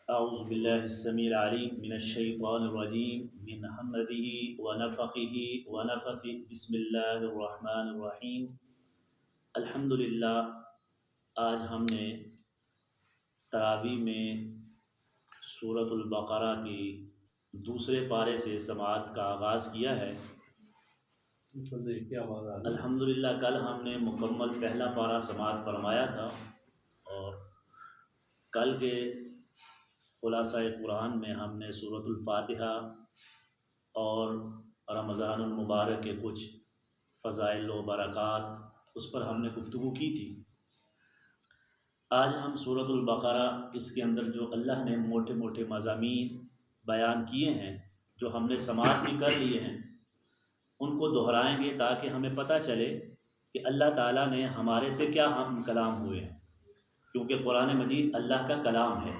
اعوذ باللہ السمیع العلیم من الشیطان الرجیم من حمده ونفخه ونفثه بسم اللہ الرحمن الرحیم الحمدللہ۔ آج ہم نے تراویح میں سورۃ البقرہ کی دوسرے پارے سے سماعت کا آغاز کیا ہے۔ الحمدللہ کل ہم نے مکمل پہلا پارہ سماعت فرمایا تھا، اور کل کے خلاصہ قرآن میں ہم نے سورۃ الفاتحہ اور رمضان المبارک کے کچھ فضائل و برکات اس پر ہم نے گفتگو کی تھی۔ آج ہم سورۃ البقرہ، اس کے اندر جو اللہ نے موٹے موٹے مضامین بیان کیے ہیں، جو ہم نے سماعت بھی کر لیے ہیں، ان کو دہرائیں گے تاکہ ہمیں پتہ چلے کہ اللہ تعالیٰ نے ہمارے سے کیا ہم کلام ہوئے ہیں، کیونکہ قرآن مجید اللہ کا کلام ہے۔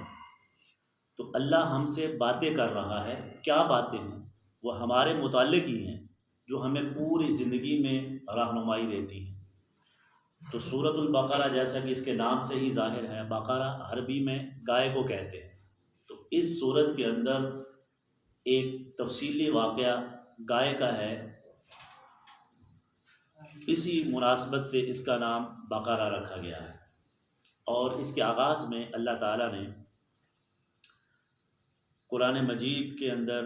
تو اللہ ہم سے باتیں کر رہا ہے، کیا باتیں ہیں؟ وہ ہمارے متعلق ہی ہیں، جو ہمیں پوری زندگی میں رہنمائی دیتی ہیں۔ تو سورۃ البقرہ، جیسا کہ اس کے نام سے ہی ظاہر ہے، بقرہ عربی میں گائے کو کہتے ہیں۔ تو اس سورت کے اندر ایک تفصیلی واقعہ گائے کا ہے، اسی مناسبت سے اس کا نام بقرہ رکھا گیا ہے۔ اور اس کے آغاز میں اللہ تعالیٰ نے قرآن مجید کے اندر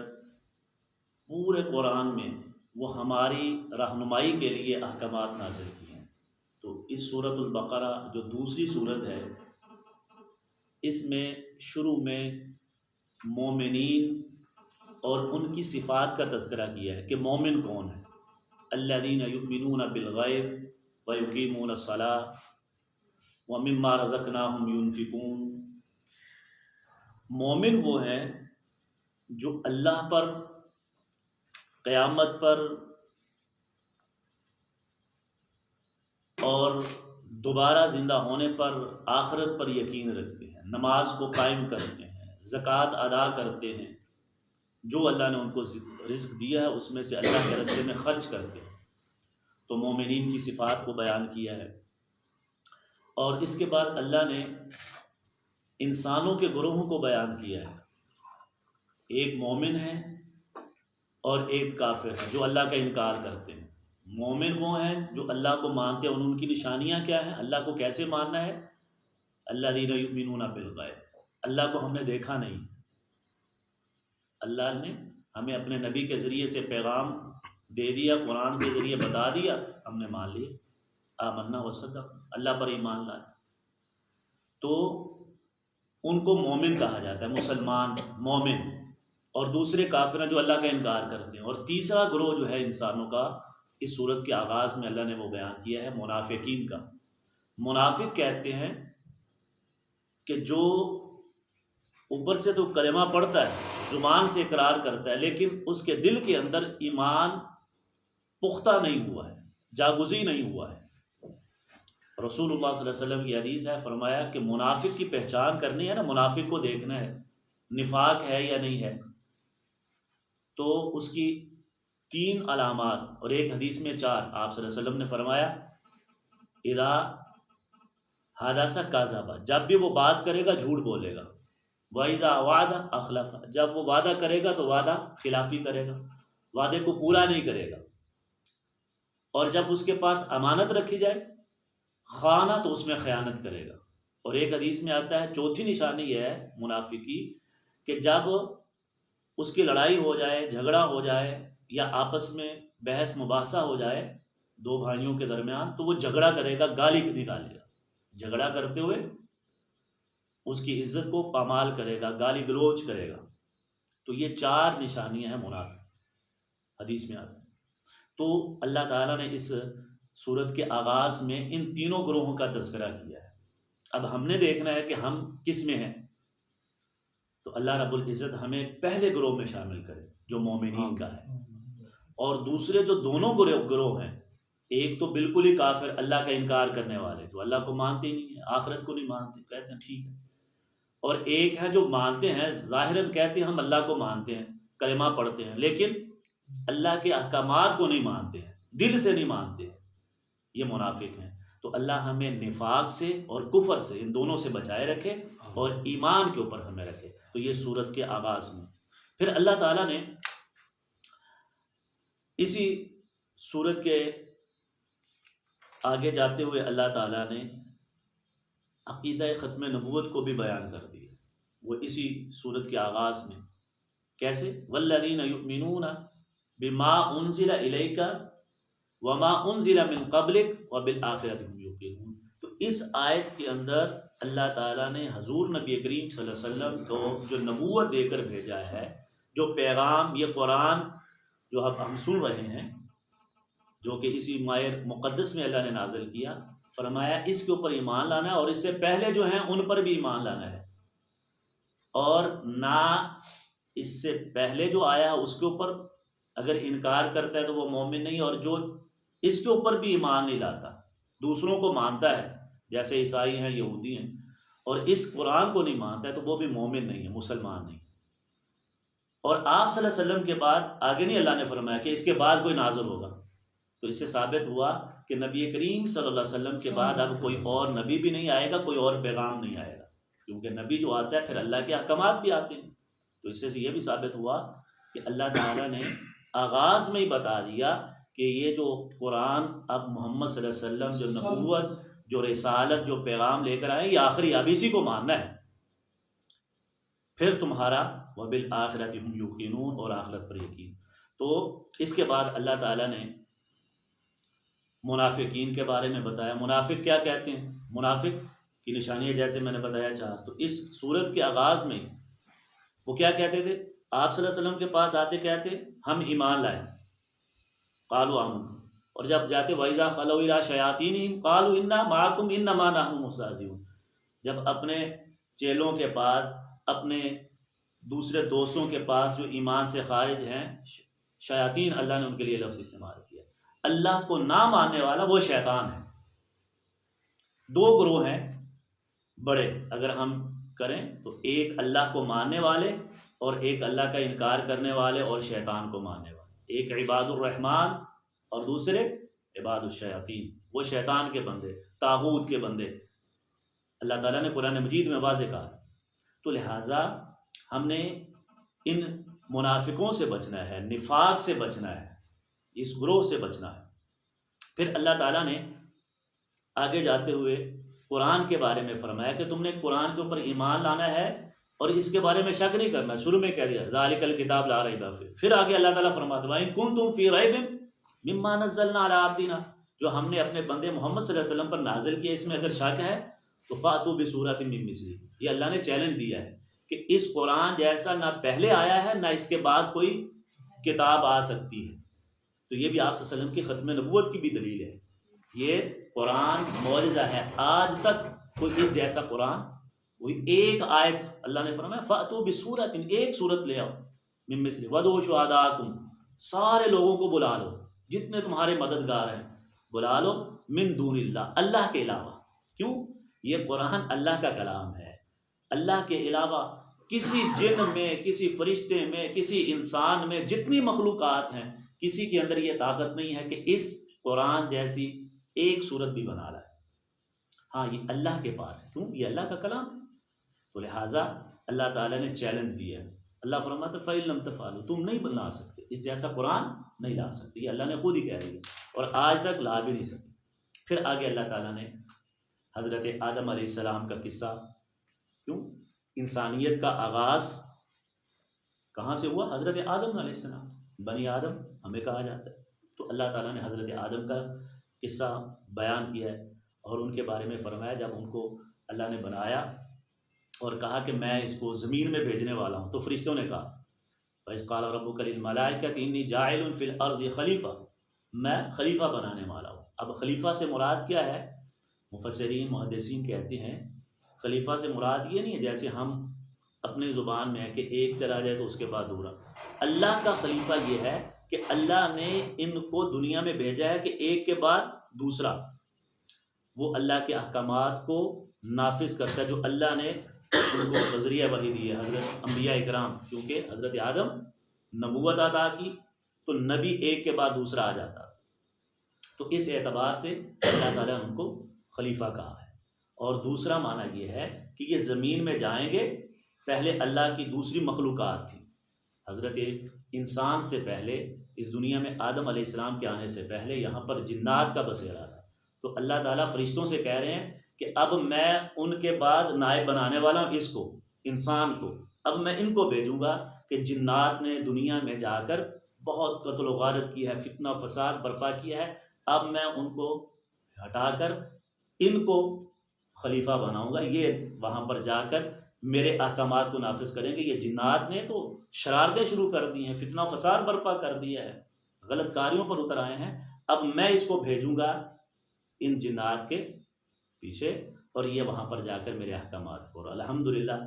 پورے قرآن میں وہ ہماری رہنمائی کے لیے احکامات نازل کیے ہیں۔ تو اس سورۃ البقرہ جو دوسری سورت ہے، اس میں شروع میں مومنین اور ان کی صفات کا تذکرہ کیا ہے کہ مومن کون ہے۔ الذین یؤمنون بالغیب ویقیمون الصلاۃ ومما رزقناہم ینفقون۔ مومن وہ ہیں جو اللہ پر، قیامت پر اور دوبارہ زندہ ہونے پر، آخرت پر یقین رکھتے ہیں، نماز کو قائم کرتے ہیں، زکوٰۃ ادا کرتے ہیں، جو اللہ نے ان کو رزق دیا ہے اس میں سے اللہ کے راستے میں خرچ کرتے ہیں۔ تو مومنین کی صفات کو بیان کیا ہے۔ اور اس کے بعد اللہ نے انسانوں کے گروہوں کو بیان کیا ہے۔ ایک مومن ہے اور ایک کافر ہے جو اللہ کا انکار کرتے ہیں۔ مومن وہ ہیں جو اللہ کو مانتے ہیں، اور ان کی نشانیاں کیا ہیں، اللہ کو کیسے ماننا ہے۔ الذین یؤمنون بالغیب، اللہ کو ہم نے دیکھا نہیں، اللہ نے ہمیں اپنے نبی کے ذریعے سے پیغام دے دیا، قرآن کے ذریعے بتا دیا، ہم نے مان لیا، آمنا وصدق، اللہ پر ایمان لائے۔ تو ان کو مومن کہا جاتا ہے، مسلمان مومن۔ اور دوسرے کافر ہیں جو اللہ کا انکار کرتے ہیں۔ اور تیسرا گروہ جو ہے انسانوں کا، اس صورت کے آغاز میں اللہ نے وہ بیان کیا ہے، منافقین کا۔ منافق کہتے ہیں کہ جو اوپر سے تو کلمہ پڑھتا ہے، زبان سے اقرار کرتا ہے، لیکن اس کے دل کے اندر ایمان پختہ نہیں ہوا ہے، جاگزی نہیں ہوا ہے۔ رسول اللہ صلی اللہ علیہ وسلم کی حدیث ہے، فرمایا کہ منافق کی پہچان کرنی ہے نا، منافق کو دیکھنا ہے نفاق ہے یا نہیں ہے، تو اس کی 3 علامات، اور ایک حدیث میں 4۔ آپ صلی اللہ علیہ وسلم نے فرمایا اذا حدث کذب، جب بھی وہ بات کرے گا جھوٹ بولے گا، وَإِذَا وَعَدَ أَخْلَفَ، جب وہ وعدہ کرے گا تو وعدہ خلافی کرے گا، وعدے کو پورا نہیں کرے گا، اور جب اس کے پاس امانت رکھی جائے خانہ تو اس میں خیانت کرے گا۔ اور ایک حدیث میں آتا ہے، چوتھی نشانی یہ ہے منافقی کہ جب اس کی لڑائی ہو جائے، جھگڑا ہو جائے، یا آپس میں بحث مباحثہ ہو جائے 2 بھائیوں کے درمیان، تو وہ جھگڑا کرے گا، گالی نکالے گا، جھگڑا کرتے ہوئے اس کی عزت کو پامال کرے گا، گالی گلوچ کرے گا۔ تو یہ 4 نشانیاں ہیں منافق، حدیث میں آتا ہے۔ تو اللہ تعالیٰ نے اس سورت کے آغاز میں ان تینوں گروہوں کا تذکرہ کیا ہے۔ اب ہم نے دیکھنا ہے کہ ہم کس میں ہیں۔ تو اللہ رب العزت ہمیں پہلے گروہ میں شامل کرے جو مومنین کا ہے، اور دوسرے جو دونوں گروہ ہیں، ایک تو بالکل ہی کافر، اللہ کا انکار کرنے والے، جو اللہ کو مانتے ہی نہیں ہیں، آخرت کو نہیں مانتے، کہتے ہیں ٹھیک ہے، اور ایک ہے جو مانتے ہیں، ظاہراً کہتے ہیں ہم اللہ کو مانتے ہیں، کلمہ پڑھتے ہیں، لیکن اللہ کے احکامات کو نہیں مانتے ہیں، دل سے نہیں مانتے ہیں، یہ منافق ہیں۔ تو اللہ ہمیں نفاق سے اور کفر سے، ان دونوں سے بچائے رکھے اور ایمان کے اوپر ہمیں رکھے۔ تو یہ سورت کے آغاز میں پھر اللہ تعالیٰ نے اسی سورت کے آگے جاتے ہوئے اللہ تعالیٰ نے عقیدہ ختم نبوت کو بھی بیان کر دیا، وہ اسی سورت کے آغاز میں۔ کیسے؟ والذین یؤمنون بما انزل الیک وما انزل من قبلک وبالآخرۃ هم یوقنون۔ تو اس آیت کے اندر اللہ تعالیٰ نے حضور نبی کریم صلی اللہ علیہ وسلم کو جو نبوت دے کر بھیجا ہے، جو پیغام، یہ قرآن جو اب ہم سن رہے ہیں، جو کہ اسی ماہ مقدس میں اللہ نے نازل کیا، فرمایا اس کے اوپر ایمان لانا ہے، اور اس سے پہلے جو ہیں ان پر بھی ایمان لانا ہے، اور نہ اس سے پہلے جو آیا اس کے اوپر اگر انکار کرتا ہے تو وہ مومن نہیں، اور جو اس کے اوپر بھی ایمان نہیں لاتا، دوسروں کو مانتا ہے جیسے عیسائی ہیں، یہودی ہیں، اور اس قرآن کو نہیں مانتا ہے تو وہ بھی مومن نہیں ہے، مسلمان نہیں۔ اور آپ صلی اللہ علیہ وسلم کے بعد آگے نہیں اللہ نے فرمایا کہ اس کے بعد کوئی نازل ہوگا، تو اس سے ثابت ہوا کہ نبی کریم صلی اللہ علیہ وسلم کے بعد اب کوئی اور نبی بھی نہیں آئے گا، کوئی اور پیغام نہیں آئے گا، کیونکہ نبی جو آتا ہے پھر اللہ کے احکامات بھی آتے ہیں۔ تو اس سے یہ بھی ثابت ہوا کہ اللہ تعالیٰ نے آغاز میں ہی بتا دیا کہ یہ جو قرآن اب محمد صلی اللہ علیہ وسلم جو نبوت، جو رسالت، جو پیغام لے کر آئے، یہ آخری، اب اسی کو ماننا ہے، پھر تمہارا وبالآخرۃ هم یوقنون، اور آخرت پر یقین۔ تو اس کے بعد اللہ تعالیٰ نے منافقین کے بارے میں بتایا۔ منافق کیا کہتے ہیں؟ منافق کی نشانیاں جیسے میں نے بتایا 4، تو اس سورت کے آغاز میں وہ کیا کہتے تھے؟ آپ صلی اللہ علیہ وسلم کے پاس آتے کہتے ہم ایمان لائے، قالوا آمنا، اور جب جاتے وَإِذَا خَلَوْا إِلَىٰ شَيَاطِينِهِمْ قَالُوا إِنَّا مَعَكُمْ إِنَّمَا نَحْنُ مُسْتَهْزِئُونَ، جب اپنے چیلوں کے پاس، اپنے دوسرے دوستوں کے پاس جو ایمان سے خارج ہیں، شیاطین، اللہ نے ان کے لیے لفظ استعمال کیا۔ اللہ کو نہ ماننے والا وہ شیطان ہے۔ دو گروہ ہیں بڑے اگر ہم کریں تو، ایک اللہ کو ماننے والے اور ایک اللہ کا انکار کرنے والے اور شیطان کو ماننے والے، ایک عباد الرحمن اور دوسرے عباد الشیاطین، وہ شیطان کے بندے، طاغوت کے بندے۔ اللہ تعالیٰ نے قرآن مجید میں واضح کہا، تو لہٰذا ہم نے ان منافقوں سے بچنا ہے، نفاق سے بچنا ہے، اس گروہ سے بچنا ہے۔ پھر اللہ تعالیٰ نے آگے جاتے ہوئے قرآن کے بارے میں فرمایا کہ تم نے قرآن کے اوپر ایمان لانا ہے اور اس کے بارے میں شک نہیں کرنا۔ شروع میں کہہ دیا ذالک الکتاب لا ریب فیہ، پھر آگے اللہ تعالیٰ فرماتا ہے وَإِن كُنتُمْ فِي رَيْبٍ مِّمَّا نَزَّلْنَا عَلَىٰ عَبْدِنَا، جو ہم نے اپنے بندے محمد صلی اللہ علیہ وسلم پر نازل کیا، اس میں اگر شک ہے تو فَأْتُوا بِسُورَةٍ مِّن مِّثْلِهِ، یہ اللہ نے چیلنج دیا ہے کہ اس قرآن جیسا نہ پہلے آیا ہے نہ اس کے بعد کوئی کتاب آ سکتی ہے۔ تو یہ بھی آپ صلی اللہ علیہ وسلم کی ختم نبوت کی بھی دلیل ہے، یہ قرآن معجزہ ہے، آج تک کوئی اس جیسا قرآن، وہی ایک آیت اللہ نے فرمایا فَأْتُوا بِسُورَةٍ، ایک صورت لے آؤ، مِن مِّثْلِهِ وَادْعُوا شُهَدَاءَکُمْ، سارے لوگوں کو بلا لو، جتنے تمہارے مددگار ہیں بلا لو، من دون اللہ، اللہ کے علاوہ۔ کیوں؟ یہ قرآن اللہ کا کلام ہے، اللہ کے علاوہ کسی جن میں، کسی فرشتے میں، کسی انسان میں، جتنی مخلوقات ہیں، کسی کے اندر یہ طاقت نہیں ہے کہ اس قرآن جیسی ایک صورت بھی بنا لائے۔ ہاں یہ اللہ کے پاس ہے، کیوں؟ یہ اللہ کا کلام ہے۔ تو لہٰذا اللہ تعالیٰ نے چیلنج دیا ہے، اللہ فرماتا ہے فَإِن لَمْ تَفْعَلُوا، تم نہیں بنا سکتے، اس جیسا قرآن نہیں لا سکتے، یہ اللہ نے خود ہی کہہ دیا اور آج تک لا بھی نہیں سکتے۔ پھر آگے اللہ تعالیٰ نے حضرت آدم علیہ السلام کا قصہ، کیوں؟ انسانیت کا آغاز کہاں سے ہوا؟ حضرت آدم علیہ السلام، بنی آدم ہمیں کہا جاتا ہے۔ تو اللہ تعالیٰ نے حضرت آدم کا قصہ بیان کیا ہے اور ان کے بارے میں فرمایا، جب ان کو اللہ نے بنایا اور کہا کہ میں اس کو زمین میں بھیجنے والا ہوں، تو فرشتوں نے کہا وَإِذْ قَالَ رَبُّكَ لِلْمَلَائِكَةِ إِنِّي جَاعِلٌ فِي الْأَرْضِ خَلِيفَةً، میں خلیفہ بنانے والا ہوں۔ اب خلیفہ سے مراد کیا ہے؟ مفسرین محدثین کہتے ہیں خلیفہ سے مراد یہ نہیں ہے جیسے ہم اپنی زبان میں ہے کہ ایک چلا جائے تو اس کے بعد دوسرا۔ اللہ کا خلیفہ یہ ہے کہ اللہ نے ان کو دنیا میں بھیجا ہے کہ ایک کے بعد دوسرا وہ اللہ کے احکامات کو نافذ کرتا ہے جو اللہ نے ان کو نظریہ وحی دی ہے، حضرت انبیاء اکرام، کیونکہ حضرت آدم نبوت عطا کی تو نبی ایک کے بعد دوسرا آ جاتا، تو اس اعتبار سے اللہ تعالیٰ نے ان کو خلیفہ کہا ہے۔ اور دوسرا معنی یہ ہے کہ یہ زمین میں جائیں گے، پہلے اللہ کی دوسری مخلوقات تھی، حضرت انسان سے پہلے اس دنیا میں آدم علیہ السلام کے آنے سے پہلے یہاں پر جنات کا بسیرا تھا۔ تو اللہ تعالیٰ فرشتوں سے کہہ رہے ہیں کہ اب میں ان کے بعد نائب بنانے والا ہوں اس کو، انسان کو، اب میں ان کو بھیجوں گا کہ جنات نے دنیا میں جا کر بہت قتل و غارت کی ہے، فتنہ فساد برپا کیا ہے، اب میں ان کو ہٹا کر ان کو خلیفہ بناؤں گا، یہ وہاں پر جا کر میرے احکامات کو نافذ کریں گے۔ یہ جنات نے تو شرارتیں شروع کر دی ہیں، فتنہ فساد برپا کر دیا ہے، غلط کاریوں پر اتر آئے ہیں، اب میں اس کو بھیجوں گا ان جنات کے پیچھے، اور یہ وہاں پر جا کر میرے احکامات کو۔ اور الحمدللہ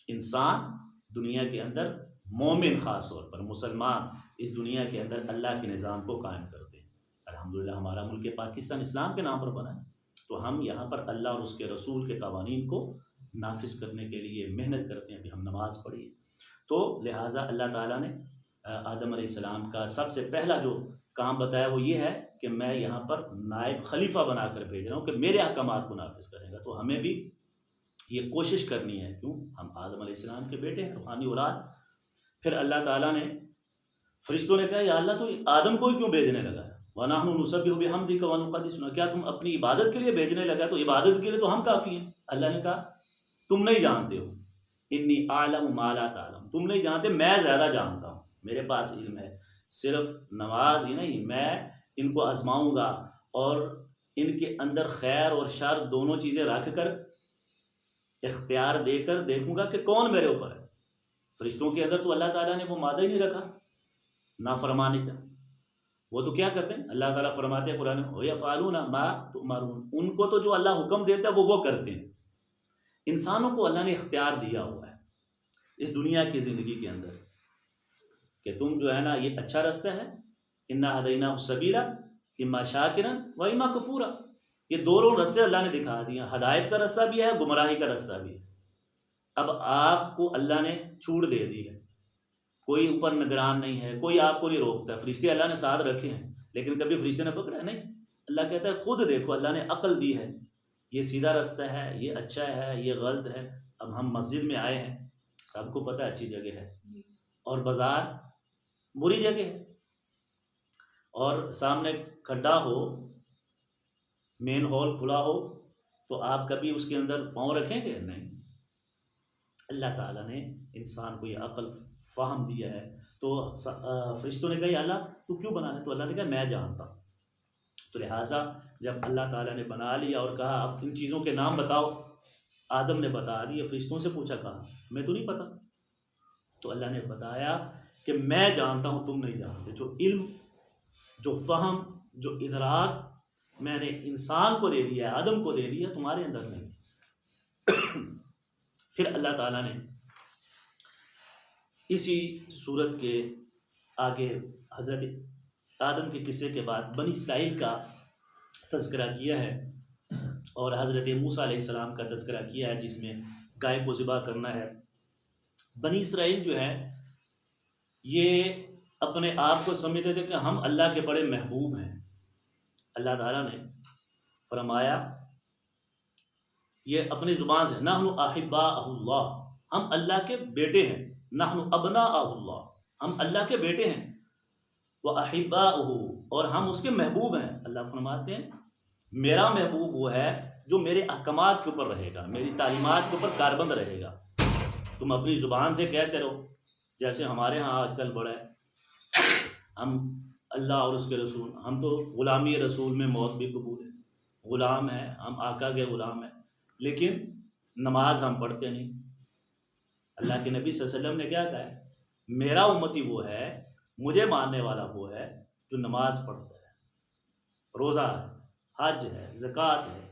انسان دنیا کے اندر، مومن خاص طور پر مسلمان اس دنیا کے اندر اللہ کے نظام کو قائم کرتے ہیں۔ الحمدللہ ہمارا ملک پاکستان اسلام کے نام پر بنا ہے، تو ہم یہاں پر اللہ اور اس کے رسول کے قوانین کو نافذ کرنے کے لیے محنت کرتے ہیں۔ ابھی ہم نماز پڑھی ہے، تو لہٰذا اللہ تعالیٰ نے آدم علیہ السلام کا سب سے پہلا جو کام بتایا وہ یہ ہے کہ میں یہاں پر نائب خلیفہ بنا کر بھیج رہا ہوں کہ میرے احکامات کو نافذ کرے گا۔ تو ہمیں بھی یہ کوشش کرنی ہے، کیوں ہم آدم علیہ السلام کے بیٹے ہیں، روحانی اولاد۔ پھر اللہ تعالیٰ نے، فرشتوں نے کہا یا اللہ تو آدم کو ہی کیوں بھیجنے لگا ہے؟ وَنَحْنُ نُسَبِّحُ بِحَمْدِكَ وَنُقَدِّسُ لَكَ، کیا تم اپنی عبادت کے لیے بھیجنے لگا؟ تو عبادت کے لیے تو ہم کافی ہیں۔ اللہ نے کہا تم نہیں جانتے ہو، انی اعلم ما لا تعلم، تم نہیں جانتے، میں زیادہ جانتا ہوں، میرے پاس علم ہے۔ صرف نماز ہی نہیں، میں ان کو آزماؤں گا اور ان کے اندر خیر اور شر دونوں چیزیں رکھ کر اختیار دے کر دیکھوں گا کہ کون میرے اوپر ہے۔ فرشتوں کے اندر تو اللہ تعالیٰ نے وہ مادہ ہی نہیں رکھا نافرمانی کا، وہ تو کیا کرتے ہیں؟ اللہ تعالیٰ فرماتے ہیں قرآن میں وَيَفْعَلُونَ مَا تُؤْمَرُونَ، ان کو تو جو اللہ حکم دیتا ہے وہ کرتے ہیں۔ انسانوں کو اللہ نے اختیار دیا ہوا ہے اس دنیا کی زندگی کے اندر کہ تم جو ہے نا یہ اچھا رستہ ہے، اِنَّا هَدَيْنَاهُ السَّبِيلَ اِمَّا شَاكِرًا وَإِمَّا كَفُورًا، یہ دونوں رستے اللہ نے دکھا دیا، ہدایت کا رستہ بھی ہے، گمراہی کا رستہ بھی ہے۔ اب آپ کو اللہ نے چھوٹ دے دی ہے، کوئی اوپر نگران نہیں ہے، کوئی آپ کو نہیں روکتا ہے، فرشتے اللہ نے ساتھ رکھے ہیں لیکن کبھی فرشتے نے پکڑا نہیں۔ اللہ کہتا ہے خود دیکھو، اللہ نے عقل دی ہے، یہ سیدھا رستہ ہے، یہ اچھا ہے، یہ غلط ہے۔ اب ہم مسجد میں آئے ہیں، سب کو پتہ ہے اچھی جگہ ہے، اور بازار بری جگہ ہے، اور سامنے کھڈا ہو، مین ہال کھلا ہو، تو آپ کبھی اس کے اندر پاؤں رکھیں گے؟ نہیں۔ اللہ تعالیٰ نے انسان کو یہ عقل فہم دیا ہے۔ تو فرشتوں نے کہا یا اللہ تو کیوں بنا ہے؟ تو اللہ نے کہا میں جانتا ہوں۔ تو لہٰذا جب اللہ تعالیٰ نے بنا لیا اور کہا اب ان چیزوں کے نام بتاؤ، آدم نے بتا دیے، فرشتوں سے پوچھا، کہا میں تو نہیں پتا۔ تو اللہ نے بتایا کہ میں جانتا ہوں، تم نہیں جانتے۔ جو علم، جو فہم، جو ادراک میں نے انسان کو دے دیا، آدم کو دے دیا، تمہارے اندر نہیں۔ پھر اللہ تعالیٰ نے اسی صورت کے آگے حضرت آدم کے قصے کے بعد بنی اسرائیل کا تذکرہ کیا ہے، اور حضرت موسیٰ علیہ السلام کا تذکرہ کیا ہے جس میں گائے کو ذبح کرنا ہے۔ بنی اسرائیل جو ہے یہ اپنے آپ کو سمجھتے تھے کہ ہم اللہ کے بڑے محبوب ہیں۔ اللہ تعالیٰ نے فرمایا، یہ اپنی زبان سے، نحن احباء اللہ، ہم اللہ کے بیٹے ہیں، نحن ابناء اللہ، ہم اللہ کے بیٹے ہیں، وَأَحِبَّاؤُهُ، اور ہم اس کے محبوب ہیں۔ اللہ فرماتے ہیں میرا محبوب وہ ہے جو میرے احکامات کے اوپر رہے گا، میری تعلیمات کے اوپر کاربند رہے گا۔ تم اپنی زبان سے کہتے رہو، جیسے ہمارے ہاں آج کل بڑا ہے، ہم اللہ اور اس کے رسول، ہم تو غلامی رسول میں موت بھی قبول ہے، غلام ہیں ہم، آقا کے غلام ہیں، لیکن نماز ہم پڑھتے نہیں۔ اللہ کے نبی صلی اللہ علیہ وسلم نے کیا کہا ہے؟ میرا امتی وہ ہے، مجھے ماننے والا وہ ہے جو نماز پڑھتا ہے، روزہ ہے، حج ہے، زکوٰۃ ہے،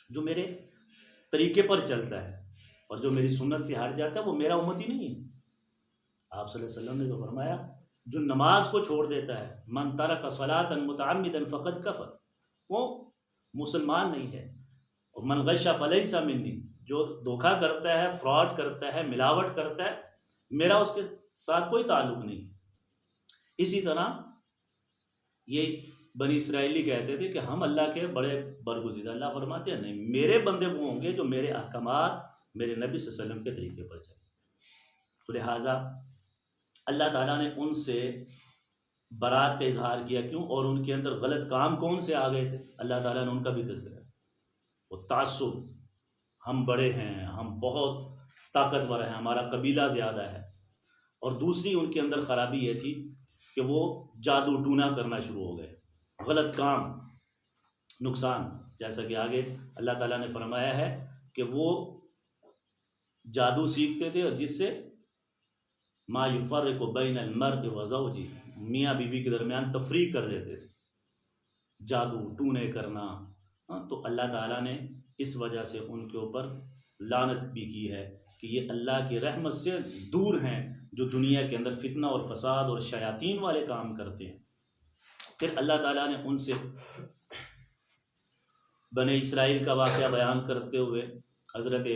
جو میرے طریقے پر چلتا ہے، اور جو میری سنت سے ہٹ جاتا ہے وہ میرا امتی نہیں ہے۔ آپ صلی اللہ علیہ وسلم نے تو فرمایا جو نماز کو چھوڑ دیتا ہے، من ترک صلاۃ متعمدا فقد کفر، وہ مسلمان نہیں ہے۔ اور من غش فلیس منی، جو دھوکہ کرتا ہے، فراڈ کرتا ہے، ملاوٹ کرتا ہے، میرا اس کے ساتھ کوئی تعلق نہیں۔ اسی طرح یہ بنی اسرائیلی کہتے تھے کہ ہم اللہ کے بڑے برگزیدہ، اللہ فرماتے ہیں نہیں، میرے بندے وہ ہوں گے جو میرے احکامات میرے نبی صلی اللہ علیہ وسلم کے طریقے پر چلیں۔ تو لہٰذا اللہ تعالیٰ نے ان سے برات کا اظہار کیا، کیوں؟ اور ان کے اندر غلط کام کون سے آ گئے تھے، اللہ تعالیٰ نے ان کا بھی تذکرہ، وہ تعصب، ہم بڑے ہیں، ہم بہت طاقتور ہیں، ہمارا قبیلہ زیادہ ہے۔ اور دوسری ان کے اندر خرابی یہ تھی کہ وہ جادو ٹونا کرنا شروع ہو گئے، غلط کام، نقصان، جیسا کہ آگے اللہ تعالیٰ نے فرمایا ہے کہ وہ جادو سیکھتے تھے، اور جس سے ما یفرق بین المرء وزوجہ، میاں بیوی کے درمیان تفریق کر دیتے تھے، جادو ٹونے کرنا۔ تو اللہ تعالیٰ نے اس وجہ سے ان کے اوپر لعنت بھی کی ہے کہ یہ اللہ کی رحمت سے دور ہیں، جو دنیا کے اندر فتنہ اور فساد اور شیاطین والے کام کرتے ہیں۔ پھر اللہ تعالیٰ نے ان سے بنی اسرائیل کا واقعہ بیان کرتے ہوئے حضرت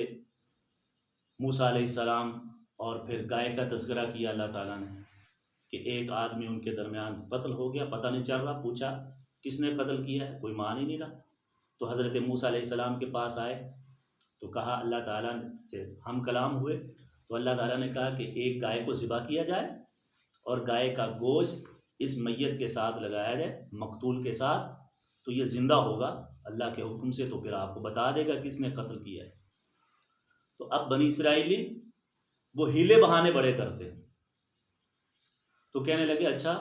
موسیٰ علیہ السلام اور پھر گائے کا تذکرہ کیا اللہ تعالیٰ نے کہ ایک آدمی ان کے درمیان قتل ہو گیا، پتہ نہیں چل رہا، پوچھا کس نے قتل کیا ہے، کوئی مان ہی نہیں رہا۔ تو حضرت موسیٰ علیہ السلام کے پاس آئے تو کہا، اللہ تعالیٰ سے ہم کلام ہوئے تو اللہ تعالیٰ نے کہا کہ ایک گائے کو ذبح کیا جائے اور گائے کا گوشت اس میت کے ساتھ لگایا جائے، مقتول کے ساتھ، تو یہ زندہ ہوگا اللہ کے حکم سے، تو پھر آپ کو بتا دے گا کس نے قتل کیا ہے۔ تو اب بنی اسرائیلی وہ ہیلے بہانے بڑے کرتے، تو کہنے لگے اچھا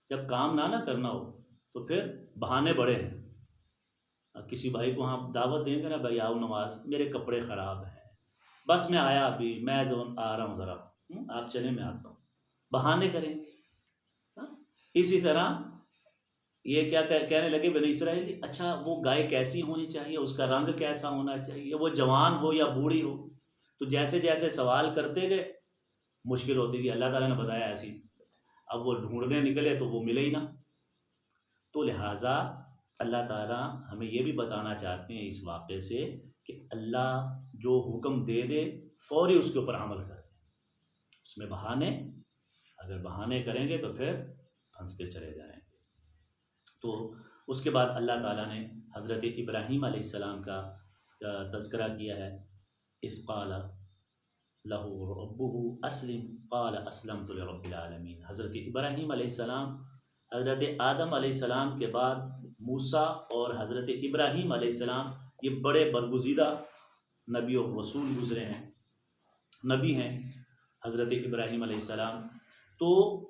جب کام نہ کرنا ہو تو پھر بہانے بڑے ہیں۔ کسی بھائی کو ہم دعوت دیں گے نا، بھائی آؤ نماز، میرے کپڑے خراب ہیں، بس میں آیا ابھی، میں آ رہا ہوں ذرا، آپ چلیں میں آتا ہوں، بہانے کریں۔ اسی طرح یہ کیا کہنے لگے بنی اسرائیل، اچھا وہ گائے کیسی ہونی چاہیے، اس کا رنگ کیسا ہونا چاہیے، وہ جوان ہو یا بوڑھی ہو؟ تو جیسے جیسے سوال کرتے گئے مشکل ہوتی گئی، اللہ تعالیٰ نے بتایا ایسی، اب وہ ڈھونڈنے نکلے تو وہ ملے ہی نہ۔ تو لہٰذا اللہ تعالیٰ ہمیں یہ بھی بتانا چاہتے ہیں اس واقعے سے کہ اللہ جو حکم دے دے فوری اس کے اوپر عمل کر دیں، اس میں بہانے اگر بہانے کریں گے تو پھر پھنستے چلے جائیں گے۔ تو اس کے بعد اللہ تعالیٰ نے حضرت ابراہیم علیہ السلام کا تذکرہ کیا ہے، اذ قال لہ ربہ اسلم قال اسلمت لرب العالمین۔ حضرت ابراہیم علیہ السلام حضرت آدم علیہ السلام کے بعد موسیٰ اور حضرت ابراہیم علیہ السلام یہ بڑے برگزیدہ نبی اور رسول گزرے ہیں، نبی ہیں حضرت ابراہیم علیہ السلام، تو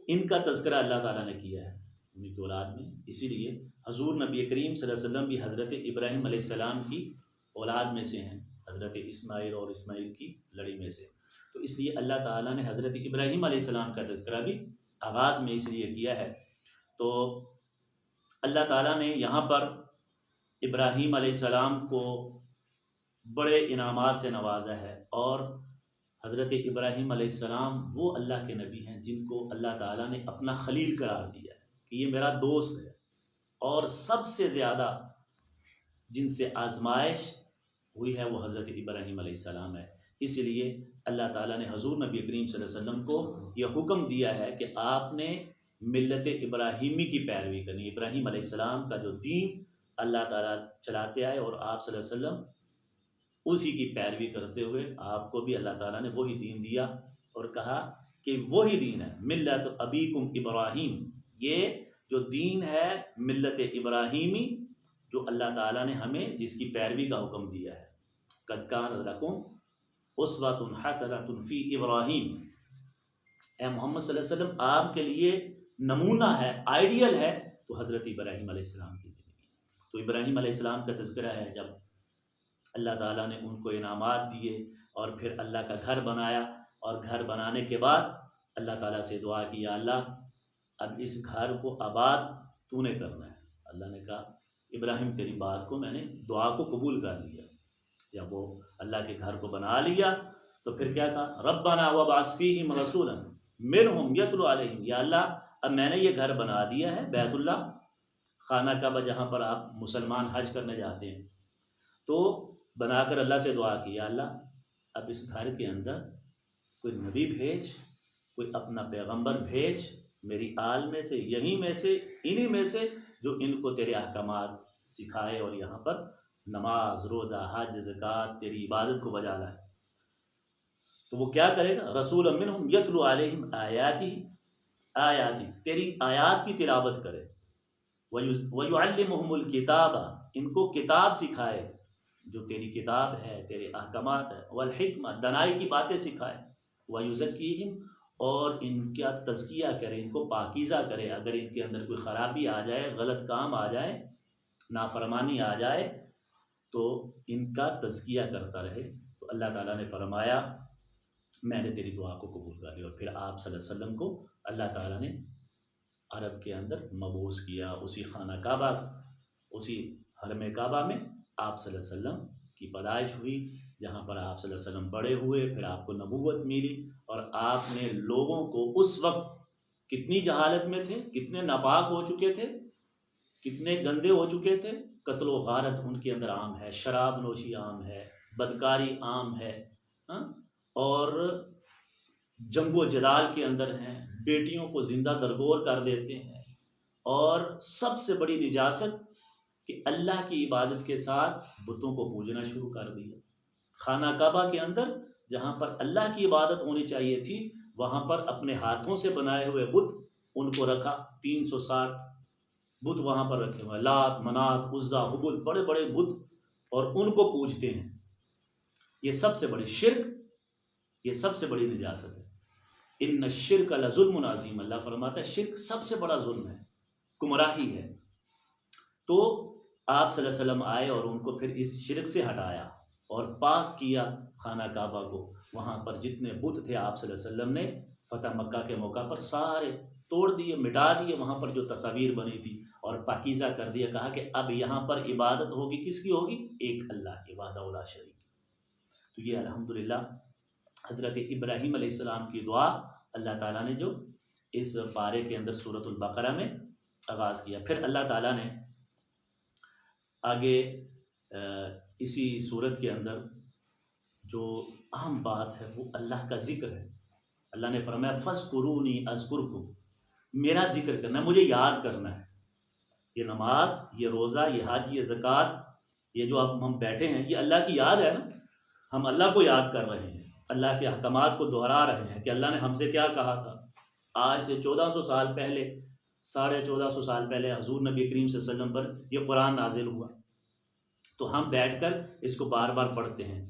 ان کا تذکرہ اللہ تعالیٰ نے کیا ہے ان کی اولاد میں۔ اسی لیے حضور نبی کریم صلی اللہ علیہ وسلم بھی حضرت ابراہیم علیہ السلام کی اولاد میں سے ہیں، حضرت اسماعیل اور اسماعیل کی لڑی میں سے۔ تو اس لیے اللہ تعالیٰ نے حضرت ابراہیم علیہ السلام کا تذکرہ بھی آغاز میں اس لیے کیا ہے۔ تو اللہ تعالیٰ نے یہاں پر ابراہیم علیہ السلام کو بڑے انعامات سے نوازا ہے، اور حضرت ابراہیم علیہ السلام وہ اللہ کے نبی ہیں جن کو اللہ تعالیٰ نے اپنا خلیل قرار دیا ہے کہ یہ میرا دوست ہے، اور سب سے زیادہ جن سے آزمائش ہوئی ہے وہ حضرت ابراہیم علیہ السلام ہے۔ اس لیے اللہ تعالیٰ نے حضور نبی کریم صلی اللہ علیہ وسلم کو یہ حکم دیا ہے کہ آپ نے ملت ابراہیمی کی پیروی کرنی، ابراہیم علیہ السلام کا جو دین اللہ تعالیٰ چلاتے آئے اور آپ صلی اللہ علیہ وسلم اسی کی پیروی کرتے ہوئے آپ کو بھی اللہ تعالیٰ نے وہی دین دیا، اور کہا کہ وہی دین ہے ملت ابیکم ابراہیم، یہ جو دین ہے ملت ابراہیمی جو اللہ تعالیٰ نے ہمیں جس کی پیروی کا حکم دیا ہے۔ قد کان لکم اسوۃ حسنۃ فی ابراہیم، اے محمد صلی اللہ علیہ وسلم آپ کے لیے نمونہ ہے، آئیڈیل ہے تو حضرت ابراہیم علیہ السلام کی زندگی۔ تو ابراہیم علیہ السلام کا تذکرہ ہے جب اللہ تعالیٰ نے ان کو انعامات دیے اور پھر اللہ کا گھر بنایا، اور گھر بنانے کے بعد اللہ تعالیٰ سے دعا کی، یا اللہ اب اس گھر کو آباد تو نے کرنا ہے۔ اللہ نے کہا ابراہیم تیری بات کو میں نے دعا کو قبول کر لیا۔ جب وہ اللہ کے گھر کو بنا لیا تو پھر کیا کہا، ربنا وابعث فیہم رسولا منہم یتلو علیہم، یا اللہ اب میں نے یہ گھر بنا دیا ہے بیت اللہ خانہ کعبہ جہاں پر آپ مسلمان حج کرنے جاتے ہیں، تو بنا کر اللہ سے دعا کی، یا اللہ اب اس گھر کے اندر کوئی نبی بھیج، کوئی اپنا پیغمبر بھیج، میری آل میں سے، یہیں میں سے، انہی میں سے جو ان کو تیرے احکامات سکھائے اور یہاں پر نماز، روزہ، حج، زکوٰۃ، تیری عبادت کو بجا لائے۔ تو وہ کیا کرے گا؟ رسول منہم یتلو علیہم آیاتی، تیری آیات کی تلاوت کرے، وَيُعَلِّمُهُمُ الْكِتَابَ، ان کو کتاب سکھائے جو تیری کتاب ہے، تیرے احکامات ہے، والحکمہ، دنائی کی باتیں سکھائے، وَيُزَكِّيهِمْ، اور ان کا تزکیہ کرے، ان کو پاکیزہ کرے۔ اگر ان کے اندر کوئی خرابی آ جائے، غلط کام آ جائے، نافرمانی آ جائے، تو ان کا تزکیہ کرتا رہے۔ تو اللہ تعالیٰ نے فرمایا میں نے تیری دعا کو قبول کر لیا، اور پھر آپ صلی اللہ علیہ وسلم کو اللہ تعالیٰ نے عرب کے اندر مبعوث کیا، اسی خانہ کعبہ، اسی حرم کعبہ میں آپ صلی اللہ علیہ وسلم کی پیدائش ہوئی، جہاں پر آپ صلی اللہ علیہ وسلم بڑے ہوئے، پھر آپ کو نبوت ملی، اور آپ نے لوگوں کو اس وقت کتنی جہالت میں تھے، کتنے ناپاک ہو چکے تھے، کتنے گندے ہو چکے تھے، قتل و غارت ان کے اندر عام ہے، شراب نوشی عام ہے، بدکاری عام ہے، ہاں، اور جنگ و جدال کے اندر ہیں، بیٹیوں کو زندہ درگور کر دیتے ہیں، اور سب سے بڑی نجاست کہ اللہ کی عبادت کے ساتھ بتوں کو پوجنا شروع کر دیا۔ خانہ کعبہ کے اندر جہاں پر اللہ کی عبادت ہونی چاہیے تھی، وہاں پر اپنے ہاتھوں سے بنائے ہوئے بت ان کو رکھا، 360 بت وہاں پر رکھے ہوئے، لات، منات، عزا، حبل، بڑے بڑے بت، اور ان کو پوجتے ہیں۔ یہ سب سے بڑی شرک، یہ سب سے بڑی نجاست ہے۔ ان الشرک لظلم عظیم، اللہ فرماتا ہے شرک سب سے بڑا ظلم ہے، گمراہی ہے۔ تو آپ صلی اللہ علیہ وسلم آئے اور ان کو پھر اس شرک سے ہٹایا اور پاک کیا خانہ کعبہ کو۔ وہاں پر جتنے بت تھے آپ صلی اللہ علیہ وسلم نے فتح مکہ کے موقع پر سارے توڑ دیے، مٹا دیے، وہاں پر جو تصاویر بنی تھی، اور پاکیزہ کر دیا۔ کہا کہ اب یہاں پر عبادت ہوگی، کس کی ہوگی؟ ایک اللہ کی، وحدہ لا شریک۔ تو یہ الحمدللہ حضرت ابراہیم علیہ السلام کی دعا اللہ تعالیٰ نے جو اس پارے کے اندر سورۃ البقرہ میں آغاز کیا۔ پھر اللہ تعالیٰ نے آگے اسی سورت کے اندر جو اہم بات ہے وہ اللہ کا ذکر ہے۔ اللہ نے فرمایا فَاذْكُرُونِي أَذْكُرْكُمْ، میرا ذکر کرنا ہے، مجھے یاد کرنا ہے۔ یہ نماز، یہ روزہ، یہ حج، یہ زکوٰۃ، یہ جو اب ہم بیٹھے ہیں، یہ اللہ کی یاد ہے نا، ہم اللہ کو یاد کر رہے ہیں، اللہ کے احکامات کو دہرا رہے ہیں کہ اللہ نے ہم سے کیا کہا تھا۔ آج سے 1400 سال پہلے، 1450 سال پہلے حضور نبی کریم صلی اللہ علیہ وسلم پر یہ قرآن نازل ہوا، تو ہم بیٹھ کر اس کو بار بار پڑھتے ہیں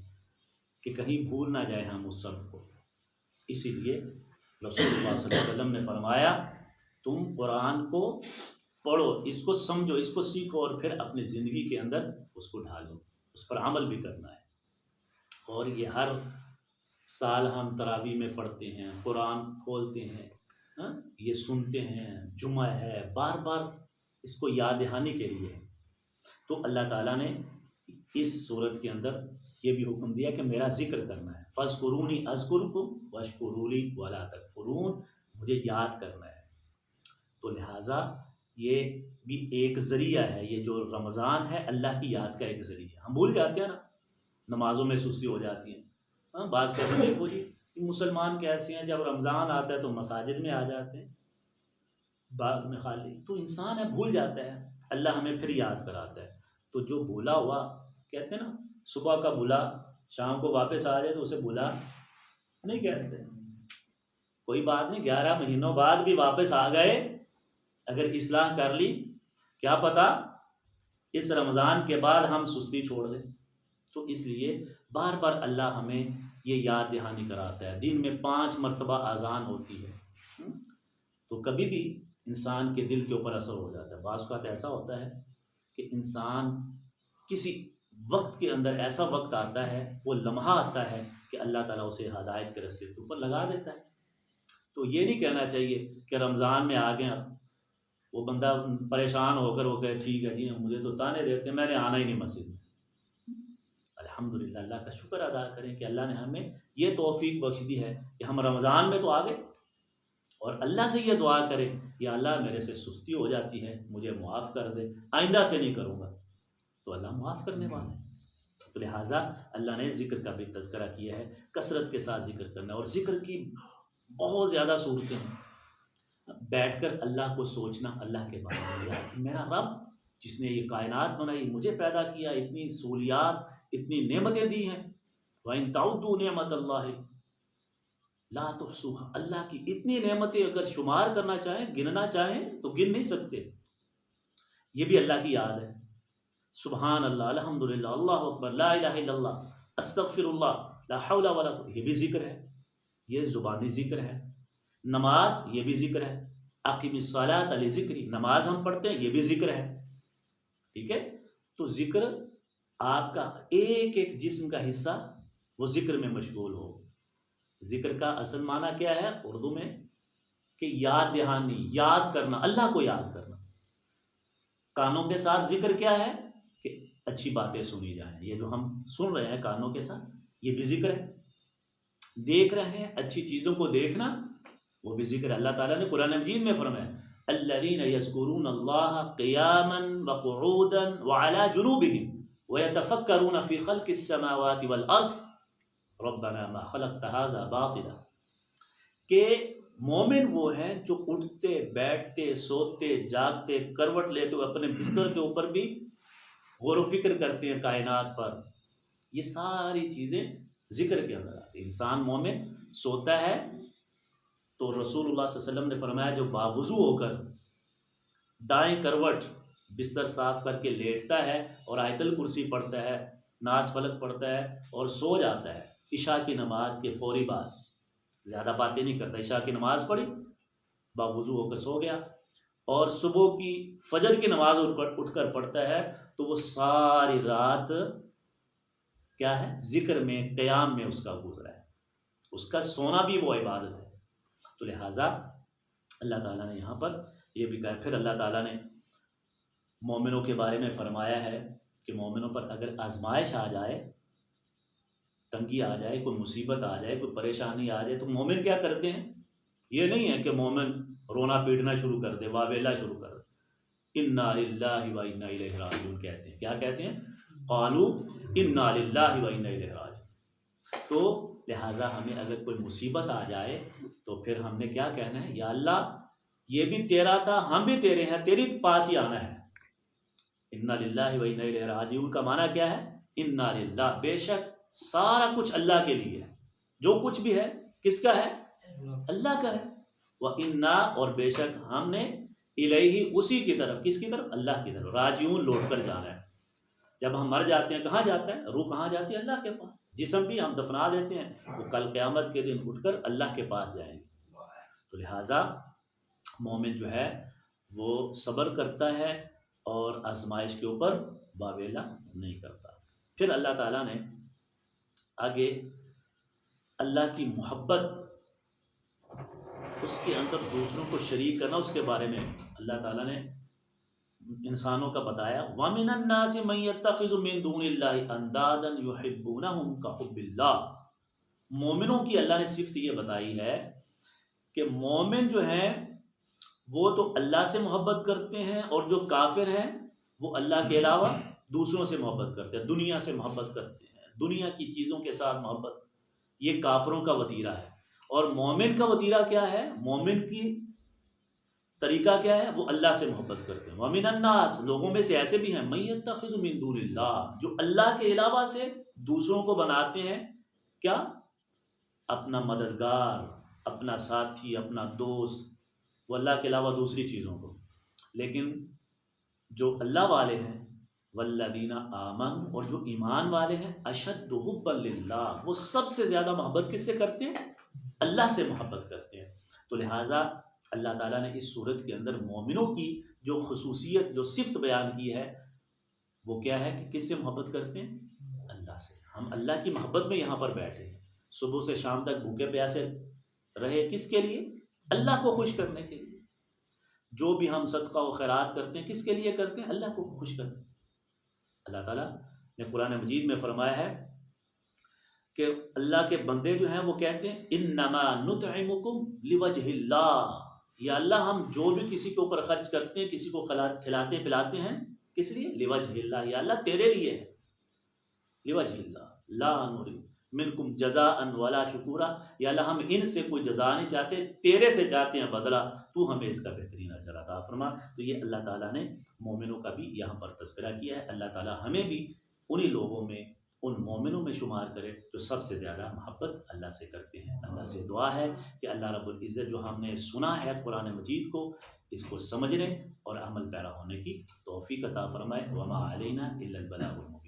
کہ کہیں بھول نہ جائے ہم اس سبق کو۔ اسی لیے رسول اللہ صلی اللہ علیہ وسلم نے فرمایا تم قرآن کو پڑھو، اس کو سمجھو، اس کو سیکھو، اور پھر اپنی زندگی کے اندر اس کو ڈھالو، اس پر عمل بھی کرنا ہے۔ اور یہ ہر سال ہم تراویح میں پڑھتے ہیں، قرآن کھولتے ہیں، یہ سنتے ہیں، جمعہ ہے، بار بار اس کو یاد دہانی کے لیے۔ تو اللہ تعالیٰ نے اس صورت کے اندر یہ بھی حکم دیا کہ میرا ذکر کرنا ہے۔ فَاذْكُرُونِي أَذْكُرْكُمْ وَاشْكُرُوا لِي وَلَا تَكْفُرُونَ، مجھے یاد کرنا ہے۔ تو لہٰذا یہ بھی ایک ذریعہ ہے، یہ جو رمضان ہے اللہ کی یاد کا ایک ذریعہ ہے۔ ہم بھول جاتے ہیں نا، نمازوں میں سستی ہو جاتی ہیں، بعض کہتے ہیں دیکھو جی مسلمان کیسے ہیں، جب رمضان آتا ہے تو مساجد میں آ جاتے ہیں، باغ میں خالی، تو انسان ہے بھول جاتا ہے، اللہ ہمیں پھر یاد کراتا ہے۔ تو جو بھولا ہوا، کہتے ہیں نا صبح کا بھولا شام کو واپس آ جائے تو اسے بھولا نہیں کہتے، کوئی بات نہیں، 11 مہینوں بعد بھی واپس آ گئے، اگر اصلاح کر لی، کیا پتہ اس رمضان کے بعد ہم سستی چھوڑ دیں۔ تو اس لیے بار بار اللہ ہمیں یہ یاد دہانی کراتا ہے۔ دن میں 5 مرتبہ اذان ہوتی ہے، تو کبھی بھی انسان کے دل کے اوپر اثر ہو جاتا ہے۔ بعض اوقات ایسا ہوتا ہے کہ انسان کسی وقت کے اندر ایسا وقت آتا ہے، وہ لمحہ آتا ہے کہ اللہ تعالیٰ اسے ہدایت کے رستے کے اوپر لگا دیتا ہے۔ تو یہ نہیں کہنا چاہیے کہ رمضان میں آ گئے، وہ بندہ پریشان ہو کر وہ کہے ٹھیک ہے جی مجھے تو تانے دیتے ہیں، میں نے آنا ہی نہیں مسجد میں۔ الحمدللہ اللہ کا شکر ادا کریں کہ اللہ نے ہمیں یہ توفیق بخش دی ہے کہ ہم رمضان میں تو آ گئے، اور اللہ سے یہ دعا کریں یا اللہ میرے سے سستی ہو جاتی ہے، مجھے معاف کر دے، آئندہ سے نہیں کروں گا، تو اللہ معاف کرنے والا ہے۔ تو لہٰذا اللہ نے ذکر کا بھی تذکرہ کیا ہے، کثرت کے ساتھ ذکر کرنا، اور ذکر کی بہت زیادہ صورتیں ہیں۔ بیٹھ کر اللہ کو سوچنا، اللہ کے بارے میں، یار میرا رب جس نے یہ کائنات بنائی، مجھے پیدا کیا، اتنی سہولیات، اتنی نعمتیں دی ہیں، وَإِن تَعُدُّوا نِعْمَةَ اللَّهِ لا تحصوها، اللہ کی اتنی نعمتیں اگر شمار کرنا چاہیں، گننا چاہیں تو گن نہیں سکتے۔ یہ بھی اللہ کی یاد ہے، سبحان اللہ، الحمدللہ، اللہ اکبر، لا الہ الا اللہ، استغفر اللہ، لا حول ولا قوة، یہ بھی ذکر ہے، یہ زبانی ذکر ہے۔ نماز، یہ بھی ذکر ہے، اقیم الصلاۃ لذکری، نماز ہم پڑھتے ہیں، یہ بھی ذکر ہے، ٹھیک ہے۔ تو ذکر آپ کا ایک ایک جسم کا حصہ وہ ذکر میں مشغول ہو۔ ذکر کا اصل معنی کیا ہے اردو میں؟ کہ یاد دہانی، یاد کرنا، اللہ کو یاد کرنا۔ کانوں کے ساتھ ذکر کیا ہے؟ کہ اچھی باتیں سنی جائیں، یہ جو ہم سن رہے ہیں کانوں کے ساتھ، یہ بھی ذکر ہے۔ دیکھ رہے ہیں اچھی چیزوں کو دیکھنا، وہ بھی ذکر ہے۔ اللہ تعالیٰ نے قرآن مجید میں فرمایا الذین یذکرون اللہ قیاما وقعودا وعلی جنوبہم ویتفکرون فی خلق السماوات والارض ربنا ما خلقت ھذا باطلا، کہ مومن وہ ہیں جو اٹھتے بیٹھتے سوتے جاگتے کروٹ لیتے ہوئے اپنے بستر کے اوپر بھی غور و فکر کرتے ہیں کائنات پر۔ یہ ساری چیزیں ذکر کے اندر آتی ہیں۔ انسان مومن سوتا ہے تو رسول اللہ صلی اللہ علیہ وسلم نے فرمایا جو باوضو ہو کر دائیں کروٹ بستر صاف کر کے لیٹتا ہے اور آیت الکرسی پڑھتا ہے، ناس فلق پڑھتا ہے اور سو جاتا ہے عشاء کی نماز کے فوری بعد، زیادہ باتیں نہیں کرتا، عشاء کی نماز پڑھی، باوضو ہو کر سو گیا، اور صبح کی فجر کی نماز اٹھ کر پڑھتا ہے، تو وہ ساری رات کیا ہے؟ ذکر میں، قیام میں اس کا گزرا ہے، اس کا سونا بھی وہ عبادت ہے۔ تو لہٰذا اللہ تعالیٰ نے یہاں پر یہ بھی کہا۔ پھر اللہ تعالیٰ نے مومنوں کے بارے میں فرمایا ہے کہ مومنوں پر اگر آزمائش آ جائے، تنگی آ جائے، کوئی مصیبت آ جائے، کوئی پریشانی آ جائے، تو مومن کیا کرتے ہیں؟ یہ نہیں ہے کہ مومن رونا پیٹنا شروع کر دے، واویلا شروع کر دے۔ انا للہ و انا الیہ راجعون کہتے ہیں۔ کیا کہتے ہیں؟ قالوا انا للہ و انا الیہ راجعون۔ تو لہٰذا ہمیں اگر کوئی مصیبت آ جائے تو پھر ہم نے کیا کہنا ہے؟ یا اللہ یہ بھی تیرا تھا، ہم بھی تیرے ہیں، تیری پاس ہی آنا ہے۔ انا للہ و انا الیہ راجعون کا معنی کیا ہے؟ انا للہ، بے شک سارا کچھ اللہ کے لیے ہے، جو کچھ بھی ہے کس کا ہے؟ اللہ کا ہے۔ وَإِنَّا، اور بے شک ہم نے، الیہ، اسی کی طرف، کس کی طرف؟ اللہ کی طرف، راجعون، لوٹ کر جانا ہے۔ جب ہم مر جاتے ہیں کہاں جاتا ہے؟ روح کہاں جاتی ہے؟ اللہ کے پاس۔ جسم بھی ہم دفنا دیتے ہیں، وہ کل قیامت کے دن اٹھ کر اللہ کے پاس جائیں گے۔ تو لہٰذا مومن جو ہے وہ صبر کرتا ہے اور آزمائش کے اوپر واویلا نہیں کرتا۔ پھر اللہ تعالیٰ نے آگے اللہ کی محبت، اس کے اندر دوسروں کو شریک کرنا، اس کے بارے میں اللہ تعالیٰ نے انسانوں کا بتایا۔ وَمِنَ النَّاسِ مَن يَتَّخِذُ مِن دُونِ اللَّهِ أَندَادًا يُحِبُّونَهُمْ كَحُبِّ اللَّهِ۔ مومنوں کی اللہ نے صفت یہ بتائی ہے کہ مومن جو ہیں وہ تو اللہ سے محبت کرتے ہیں، اور جو کافر ہیں وہ اللہ کے علاوہ دوسروں سے محبت کرتے ہیں، دنیا سے محبت کرتے ہیں، دنیا کی چیزوں کے ساتھ محبت۔ یہ کافروں کا وتیرہ ہے۔ اور مومن کا وتیرہ کیا ہے؟ مومن کی طریقہ کیا ہے؟ وہ اللہ سے محبت کرتے ہیں۔ وَمِنَ النَّاسِ، لوگوں میں سے ایسے بھی ہیں، مَن يَتَّخِذُ مِن دُونِ اللَّهِ، جو اللہ کے علاوہ سے دوسروں کو بناتے ہیں کیا؟ اپنا مددگار، اپنا ساتھی، اپنا دوست، وہ اللہ کے علاوہ دوسری چیزوں کو۔ لیکن جو اللہ والے ہیں، والذین آمنوا، اور جو ایمان والے ہیں، اشد حبا للہ، وہ سب سے زیادہ محبت کس سے کرتے ہیں؟ اللہ سے محبت کرتے ہیں۔ تو لہٰذا اللہ تعالیٰ نے اس صورت کے اندر مومنوں کی جو خصوصیت، جو صفت بیان کی ہے، وہ کیا ہے کہ کس سے محبت کرتے ہیں؟ اللہ سے۔ ہم اللہ کی محبت میں یہاں پر بیٹھے ہیں، صبح سے شام تک بھوکے پیاسے رہے، کس کے لیے؟ اللہ کو خوش کرنے کے لیے۔ جو بھی ہم صدقہ و خیرات کرتے ہیں کس کے لیے کرتے ہیں؟ اللہ کو خوش کرتے ہیں۔ اللہ تعالیٰ نے قرآن مجید میں فرمایا ہے کہ اللہ کے بندے جو ہیں وہ کہتے ہیں انما نطعمکم لوجہ اللہ، یا اللہ ہم جو بھی کسی کے اوپر خرچ کرتے ہیں، کسی کو کھلاتے پلاتے ہیں، کس لیے؟ لوجہ اللہ، یا اللہ تیرے لیے ہے، لوجہ اللہ، لا نريد منکم جزاء ولا شکورا، یا اللہ ہم ان سے کوئی جزا نہیں چاہتے، تیرے سے چاہتے ہیں بدلہ، تو ہمیں اس کا بہترین اجر عطا فرما۔ تو یہ اللہ تعالیٰ نے مومنوں کا بھی یہاں پر تذکرہ کیا ہے۔ اللہ تعالیٰ ہمیں بھی انہی لوگوں میں، ان مومنوں میں شمار کرے جو سب سے زیادہ محبت اللہ سے کرتے ہیں۔ اللہ سے دعا ہے کہ اللہ رب العزت جو ہم نے سنا ہے قرآن مجید کو، اس کو سمجھنے اور عمل پیرا ہونے کی توفیق عطا فرمائے۔ وما علینا الا البلاغ المبین۔